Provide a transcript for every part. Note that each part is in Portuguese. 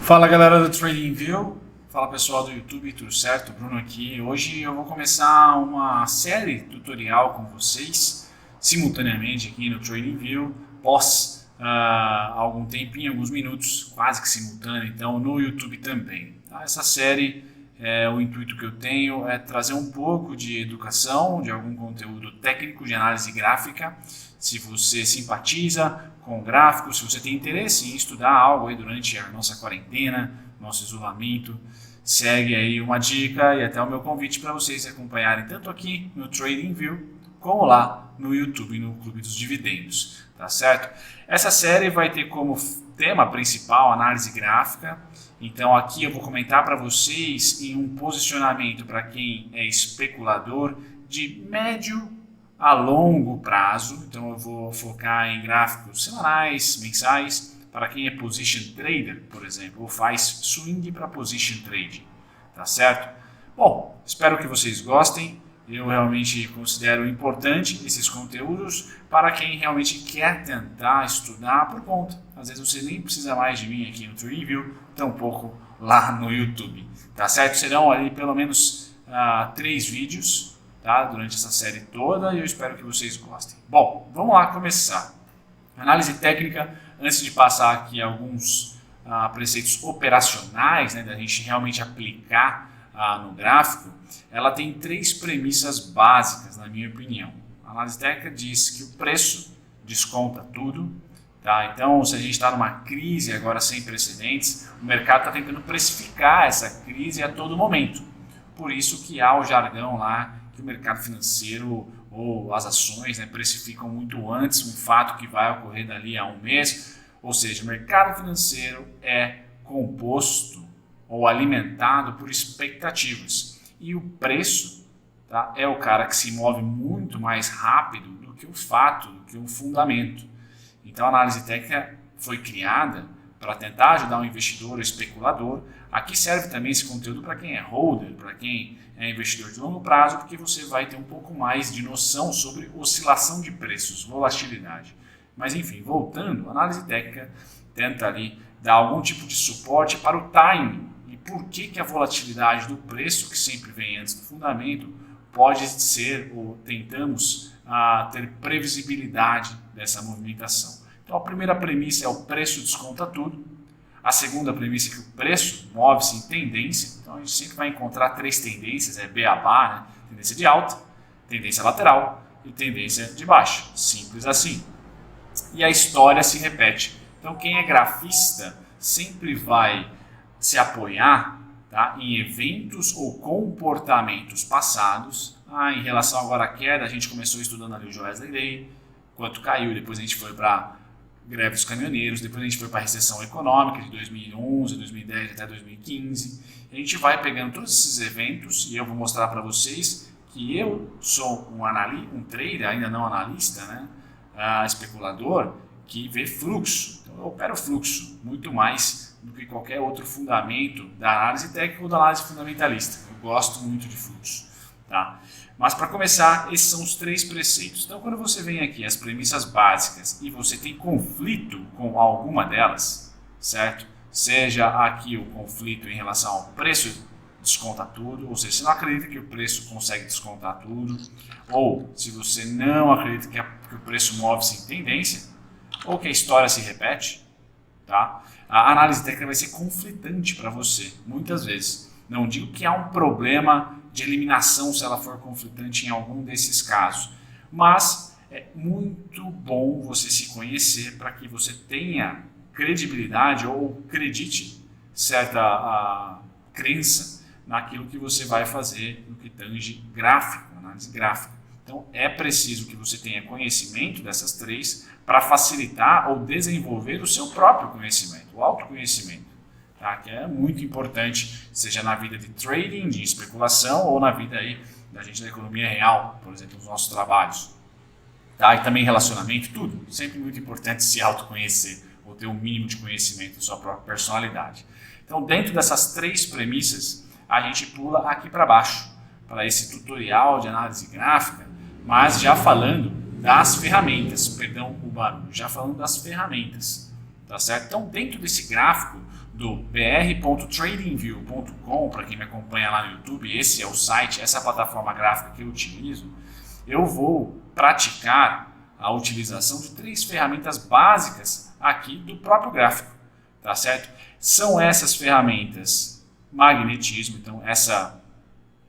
Fala galera do TradingView, fala pessoal do YouTube, tudo certo? Bruno aqui. Hoje eu vou começar uma série tutorial com vocês, simultaneamente aqui no TradingView, pós algum tempinho, alguns minutos, quase que simultâneo, então no YouTube também. Tá? Essa série, o intuito que eu tenho é trazer um pouco de educação, de algum conteúdo técnico de análise gráfica. Se você simpatiza com gráficos, se você tem interesse em estudar algo aí durante a nossa quarentena, nosso isolamento, segue aí uma dica e até o meu convite para vocês acompanharem tanto aqui no TradingView como lá no YouTube, no Clube dos Dividendos, tá certo? Essa série vai ter como tema principal análise gráfica, então aqui eu vou comentar para vocês em um posicionamento para quem é especulador de médio a longo prazo, então eu vou focar em gráficos semanais, mensais, para quem é position trader, por exemplo, ou faz swing para position trading, tá certo? Bom, espero que vocês gostem, eu realmente considero importante esses conteúdos para quem realmente quer tentar estudar por conta. Às vezes você nem precisa mais de mim aqui no TradingView, tampouco lá no YouTube, tá certo? Serão ali pelo menos 3 vídeos, tá? Durante essa série toda, e eu espero que vocês gostem. Bom, vamos lá começar. Análise técnica, antes de passar aqui alguns preceitos operacionais, né, da gente realmente aplicar no gráfico, ela tem 3 premissas básicas, na minha opinião. A análise técnica diz que o preço desconta tudo, tá? Então, se a gente está numa crise agora sem precedentes, o mercado está tentando precificar essa crise a todo momento. Por isso que há o jargão lá, que o mercado financeiro ou as ações, né, precificam muito antes um fato que vai ocorrer dali a um mês. Ou seja, o mercado financeiro é composto ou alimentado por expectativas. E o preço, tá, é o cara que se move muito mais rápido do que o fato, do que o fundamento. Então a análise técnica foi criada para tentar ajudar o investidor ou especulador. Aqui serve também esse conteúdo para quem é holder, para quem é investidor de longo prazo, porque você vai ter um pouco mais de noção sobre oscilação de preços, volatilidade. Mas enfim, voltando, a análise técnica tenta ali dar algum tipo de suporte para o timing e por que a volatilidade do preço, que sempre vem antes do fundamento, pode ser, ou tentamos ter previsibilidade dessa movimentação. Então a primeira premissa é o preço desconta tudo. A segunda premissa é que o preço move-se em tendência. Então a gente sempre vai encontrar 3 tendências, beabá, né? Tendência de alta, tendência lateral e tendência de baixa. Simples assim. E a história se repete. Então quem é grafista sempre vai se apoiar, tá, em eventos ou comportamentos passados. Em relação agora à queda, a gente começou estudando ali o Joesley Day, quanto caiu, depois a gente foi para greve dos caminhoneiros, depois a gente foi para a recessão econômica de 2011, 2010 até 2015. A gente vai pegando todos esses eventos e eu vou mostrar para vocês que eu sou um trader, ainda não analista, né, especulador, que vê fluxo. Então eu opero fluxo, muito mais do que qualquer outro fundamento da análise técnica ou da análise fundamentalista. Eu gosto muito de fluxo. Tá? Mas para começar, esses são os 3 preceitos. Então quando você vem aqui as premissas básicas e você tem conflito com alguma delas, certo? Seja aqui o conflito em relação ao preço desconta tudo, ou seja, você não acredita que o preço consegue descontar tudo, ou se você não acredita que o preço move-se em tendência, ou que a história se repete, tá? A análise técnica vai ser conflitante para você, muitas vezes. Não digo que há um problema de eliminação se ela for conflitante em algum desses casos, mas é muito bom você se conhecer para que você tenha credibilidade ou acredite certa crença naquilo que você vai fazer no que tange gráfico, análise gráfica. Então é preciso que você tenha conhecimento dessas 3 para facilitar ou desenvolver o seu próprio conhecimento, o autoconhecimento. Tá? Que é muito importante, seja na vida de trading, de especulação ou na vida aí da gente da economia real, por exemplo, nos nossos trabalhos. Tá? E também relacionamento, tudo. Sempre muito importante se autoconhecer ou ter um mínimo de conhecimento da sua própria personalidade. Então, dentro dessas 3 premissas, a gente pula aqui para baixo, para esse tutorial de análise gráfica, mas já falando das ferramentas, perdão o barulho, já falando das ferramentas. Tá certo? Então, dentro desse gráfico, do br.tradingview.com, para quem me acompanha lá no YouTube, esse é o site, essa é a plataforma gráfica que eu utilizo, eu vou praticar a utilização de 3 ferramentas básicas aqui do próprio gráfico, tá certo? São essas ferramentas magnetismo, então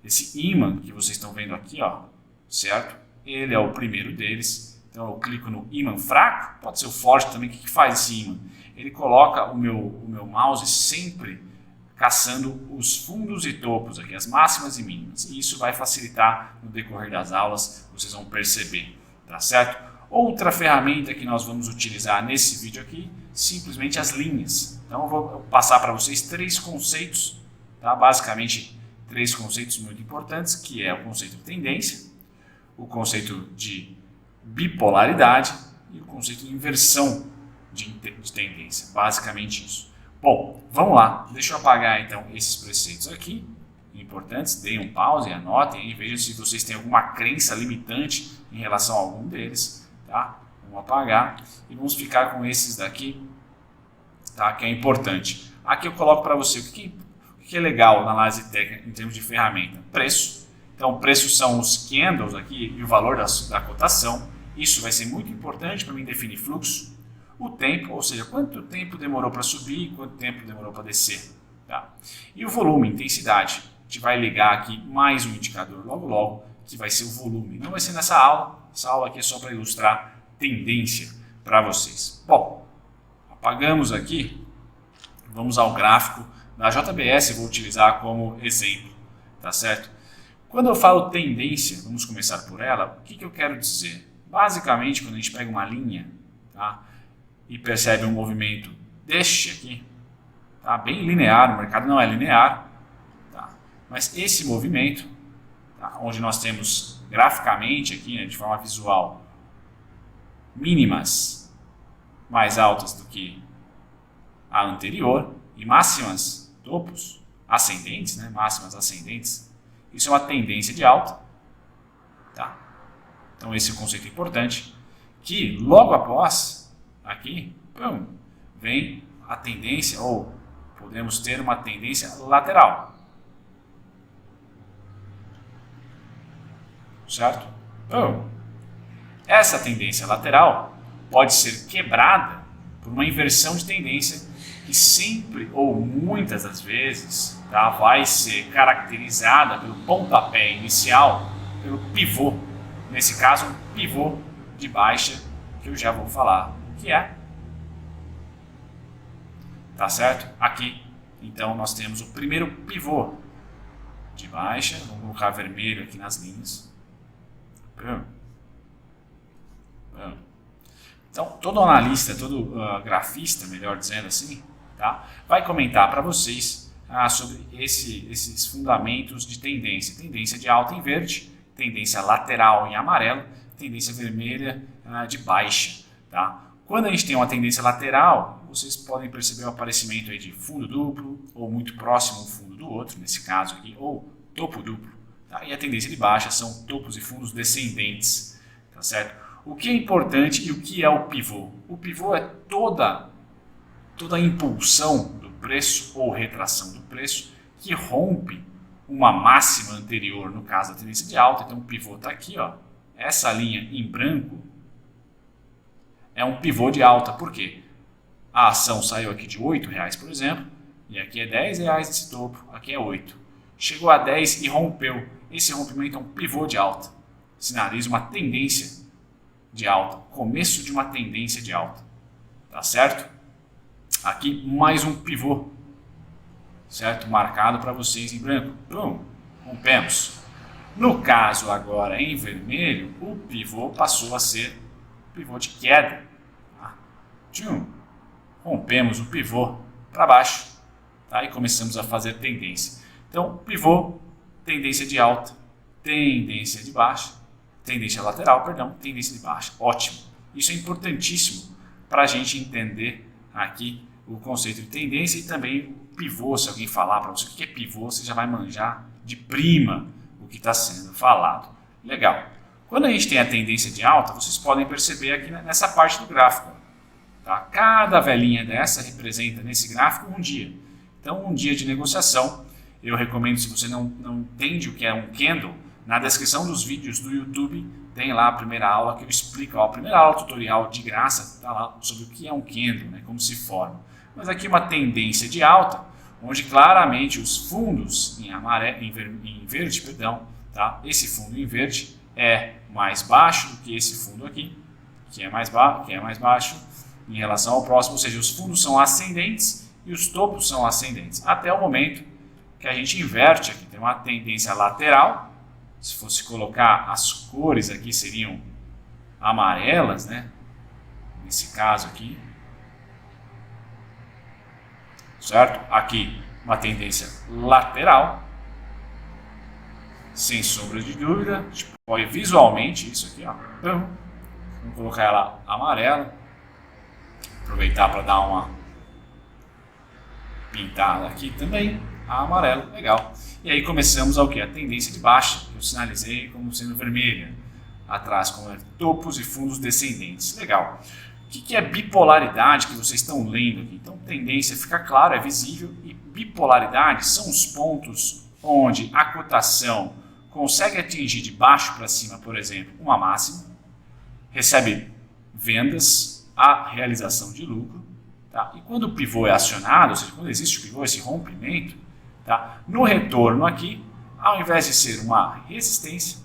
esse ímã que vocês estão vendo aqui, ó, certo? Ele é o primeiro deles, então eu clico no ímã fraco, pode ser o forte também. O que faz esse ímã? Ele coloca o meu mouse sempre caçando os fundos e topos aqui, as máximas e mínimas, e isso vai facilitar no decorrer das aulas, vocês vão perceber, tá certo? Outra ferramenta que nós vamos utilizar nesse vídeo aqui, simplesmente as linhas. Então eu vou passar para vocês 3 conceitos, tá? Basicamente 3 conceitos muito importantes, que é o conceito de tendência, o conceito de bipolaridade e o conceito de inversão de tendência, basicamente isso. Bom, vamos lá, deixa eu apagar então esses preceitos aqui, importantes, deem um pause, anotem e vejam se vocês têm alguma crença limitante em relação a algum deles, tá? Vamos apagar e vamos ficar com esses daqui, tá? Que é importante. Aqui eu coloco para você o que é legal na análise técnica em termos de ferramenta. Preço. Então, preços são os candles aqui e o valor da cotação. Isso vai ser muito importante para mim definir fluxo. O tempo, ou seja, quanto tempo demorou para subir e quanto tempo demorou para descer. Tá? E o volume, intensidade. A gente vai ligar aqui mais um indicador logo, que vai ser o volume. Não vai ser nessa aula. Essa aula aqui é só para ilustrar tendência para vocês. Bom, apagamos aqui. Vamos ao gráfico da JBS, eu vou utilizar como exemplo, tá certo? Quando eu falo tendência, vamos começar por ela, o que eu quero dizer? Basicamente, quando a gente pega uma linha, tá, e percebe um movimento deste aqui, tá, bem linear, o mercado não é linear, tá, mas esse movimento, tá, onde nós temos graficamente aqui, né, de forma visual, mínimas mais altas do que a anterior e máximas, topos ascendentes, né, máximas ascendentes, isso é uma tendência de alta, tá? Então esse é o conceito importante, que logo após, aqui, vem a tendência, ou podemos ter uma tendência lateral, certo? Essa tendência lateral pode ser quebrada por uma inversão de tendência que sempre ou muitas das vezes, tá, vai ser caracterizada pelo pontapé inicial, pelo pivô. Nesse caso, um pivô de baixa, que eu já vou falar o que é. Tá certo? Aqui, então, nós temos o primeiro pivô de baixa. Vamos colocar vermelho aqui nas linhas. Então, todo analista, todo grafista, melhor dizendo assim, tá, vai comentar para vocês sobre esses fundamentos de tendência. Tendência de alta em verde, tendência lateral em amarelo, tendência vermelha de baixa. Tá? Quando a gente tem uma tendência lateral, vocês podem perceber o aparecimento aí de fundo duplo, ou muito próximo um fundo do outro, nesse caso aqui, ou topo duplo. Tá? E a tendência de baixa são topos e fundos descendentes. Tá certo? O que é importante e o que é o pivô? O pivô é toda a impulsão do preço ou retração do preço que rompe uma máxima anterior, no caso da tendência de alta. Então o pivô está aqui, ó. Essa linha em branco é um pivô de alta. Por quê? A ação saiu aqui de R$ 8,00, por exemplo, e aqui é R$ 10,00 esse topo, aqui é 8. Chegou a 10 e rompeu. Esse rompimento é um pivô de alta. Sinaliza uma tendência de alta, começo de uma tendência de alta, tá certo? Aqui mais um pivô, certo? Marcado para vocês em branco. Rompemos. No caso agora em vermelho, o pivô passou a ser pivô de queda. Tá? Rompemos o pivô para baixo, tá? E começamos a fazer tendência. Então, pivô, tendência de alta, tendência de baixa, tendência lateral, perdão, tendência de baixa. Ótimo. Isso é importantíssimo para a gente entender aqui o conceito de tendência e também o pivô. Se alguém falar para você o que é pivô, você já vai manjar de prima o que está sendo falado. Legal. Quando a gente tem a tendência de alta, vocês podem perceber aqui nessa parte do gráfico. Tá? Cada velinha dessa representa nesse gráfico um dia. Então, um dia de negociação, eu recomendo, se você não entende o que é um candle, na descrição dos vídeos do YouTube tem lá a primeira aula que eu explico, a primeira aula tutorial de graça, está lá sobre o que é um candle, né, como se forma. Mas aqui uma tendência de alta, onde claramente os fundos em verde, perdão, tá? Esse fundo em verde é mais baixo do que esse fundo aqui, que é mais baixo em relação ao próximo, ou seja, os fundos são ascendentes e os topos são ascendentes, até o momento que a gente inverte aqui, tem uma tendência lateral. Se fosse colocar as cores aqui seriam amarelas, né? Nesse caso aqui, certo? Aqui uma tendência lateral, sem sombra de dúvida. A gente pode visualmente isso aqui, ó. Vamos colocar ela amarela, aproveitar para dar uma pintada aqui também, a amarelo, legal. E aí começamos ao que? A tendência de baixa, que eu sinalizei como sendo vermelha, atrás com topos e fundos descendentes, legal. O que é bipolaridade que vocês estão lendo aqui? Então, tendência fica claro, é visível, e bipolaridade são os pontos onde a cotação consegue atingir de baixo para cima, por exemplo, uma máxima, recebe vendas, a realização de lucro, tá? E quando o pivô é acionado, ou seja, quando existe o pivô, esse rompimento, tá? No retorno aqui, ao invés de ser uma resistência,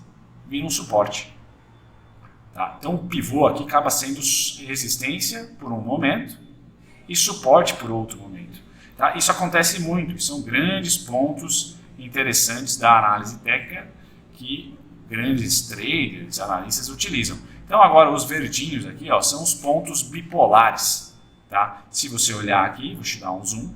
vira um suporte. Tá? Então o pivô aqui acaba sendo resistência por um momento e suporte por outro momento. Tá? Isso acontece muito, são grandes pontos interessantes da análise técnica que grandes traders, analistas utilizam. Então agora os verdinhos aqui, ó, são os pontos bipolares. Tá? Se você olhar aqui, vou te dar um zoom,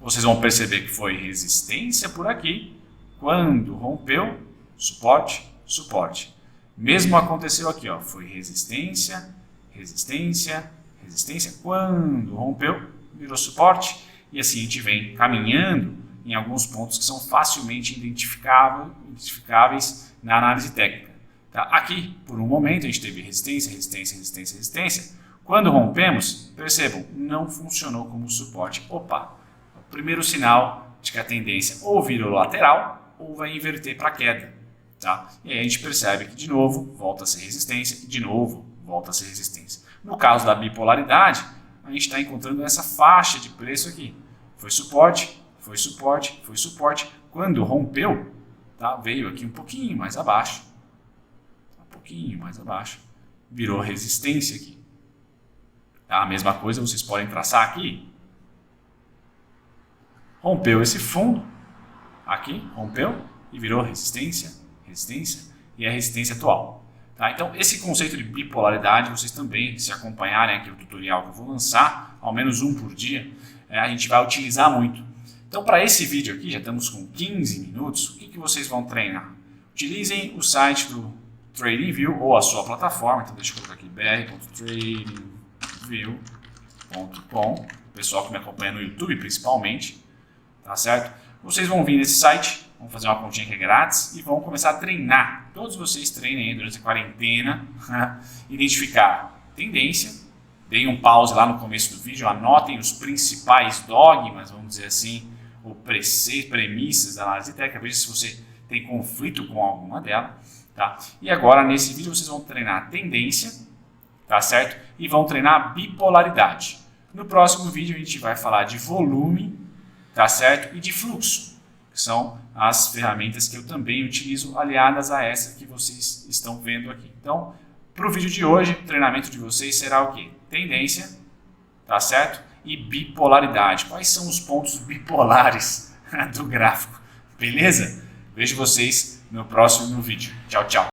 vocês vão perceber que foi resistência por aqui, quando rompeu, suporte, suporte. Mesmo aconteceu aqui, ó, foi resistência, resistência, resistência, quando rompeu, virou suporte, e assim a gente vem caminhando em alguns pontos que são facilmente identificáveis na análise técnica. Tá? Aqui, por um momento, a gente teve resistência, resistência, resistência, resistência. Quando rompemos, percebam, não funcionou como suporte. Opa, o primeiro sinal de que a tendência ou virou lateral ou vai inverter para queda. Tá? E aí a gente percebe que de novo volta a ser resistência e de novo volta a ser resistência. No caso da bipolaridade, a gente está encontrando essa faixa de preço aqui. Foi suporte, foi suporte, foi suporte. Quando rompeu, tá? Veio aqui um pouquinho mais abaixo, virou resistência aqui. Tá? A mesma coisa vocês podem traçar aqui. Rompeu esse fundo, aqui, rompeu e virou resistência, resistência e a resistência atual. Tá? Então, esse conceito de bipolaridade, vocês também, se acompanharem aqui o tutorial que eu vou lançar, ao menos um por dia, a gente vai utilizar muito. Então, para esse vídeo aqui, já estamos com 15 minutos, o que vocês vão treinar? Utilizem o site do TradingView ou a sua plataforma, então deixa eu colocar aqui br.tradingview.com, o pessoal que me acompanha no YouTube principalmente, tá certo? Vocês vão vir nesse site, vão fazer uma continha que é grátis e vão começar a treinar. Todos vocês treinem aí durante a quarentena, identificar tendência. Deem um pause lá no começo do vídeo, anotem os principais dogmas, vamos dizer assim, ou premissas da análise técnica, veja se você tem conflito com alguma delas. Tá? E agora nesse vídeo vocês vão treinar a tendência, tá certo? E vão treinar a bipolaridade. No próximo vídeo a gente vai falar de volume, tá certo? E de fluxo, que são as ferramentas que eu também utilizo, aliadas a essa que vocês estão vendo aqui. Então, para o vídeo de hoje, o treinamento de vocês será o quê? Tendência, tá certo? E bipolaridade. Quais são os pontos bipolares do gráfico? Beleza? Vejo vocês no próximo vídeo. Tchau, tchau.